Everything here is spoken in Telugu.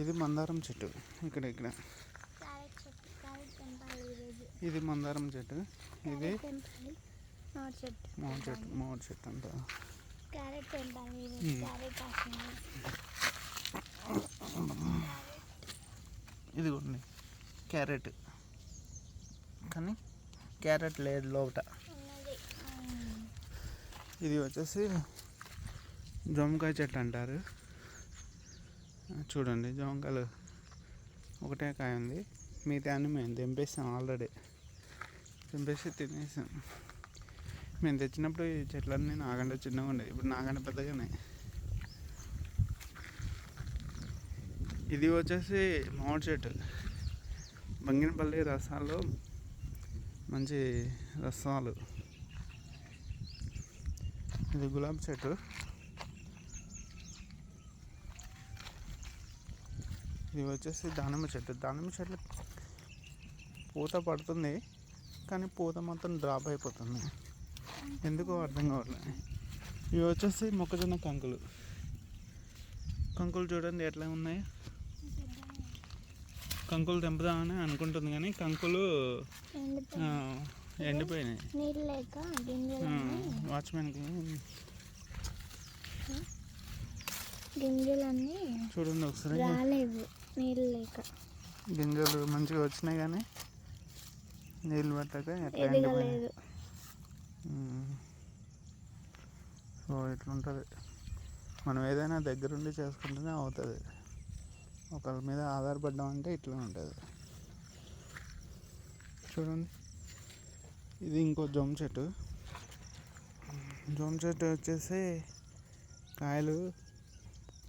ఇది మందారం చెట్టు. ఇక్కడ ఇక్కడ ఇది మందారం చెట్టు. ఇది మామిడి చెట్టు అంట. ఇది ఉంది క్యారెట్, కానీ క్యారెట్ లేదు లోపట. ఇది వచ్చేసి జామకాయ చెట్టు అంటారు. చూడండి, జామకాయలు ఒకటే కాయ ఉంది, మిగతా అన్ని మేము తెంపేసాం ఆల్రెడీ. తెంపేసి తినేసాం. మేము తెచ్చినప్పుడు ఈ చెట్లన్నీ నాగంటే చిన్నగా ఉండేవి, ఇప్పుడు నాగంటే పెద్దగానే. ఇది వచ్చేసి మామిడి చెట్టు. బంగినపల్లి రసాలు, మంచి రసాలు. ఇది గులాబీ చెట్టు. ఇది వచ్చేసి దానిమ్మ చెట్టు. దానిమ్మ చెట్లు పూత పడుతుంది, కానీ పూత మొత్తం డ్రాప్ అయిపోతుంది, ఎందుకో అర్థం కావట్లేదు. ఇవి వచ్చేసి మొక్కజొన్న కంకులు. కంకులు చూడండి ఎట్లా ఉన్నాయి. కంకులు తెంపుదామని అనుకుంటుంది, కానీ కంకులు ఎండిపోయినాయి. వాచ్మెన్కి గింజలన్నీ చూడండి ఒకసారి, రాలేదు నీళ్ళు లేక. గింజలు మంచిగా వచ్చినాయి, కానీ నీళ్ళు పట్టక ఎదగలేదు. సో ఇట్లుంటుంది. మనం ఏదైనా దగ్గరుండి చేసుకుంటేనే అవుతుంది. ఒకరి మీద ఆధారపడ్డామంటే ఇట్లా ఉంటుంది. చూడండి, ఇది ఇంకో జామ చెట్టు. జామ చెట్టు వచ్చేసి కాయలు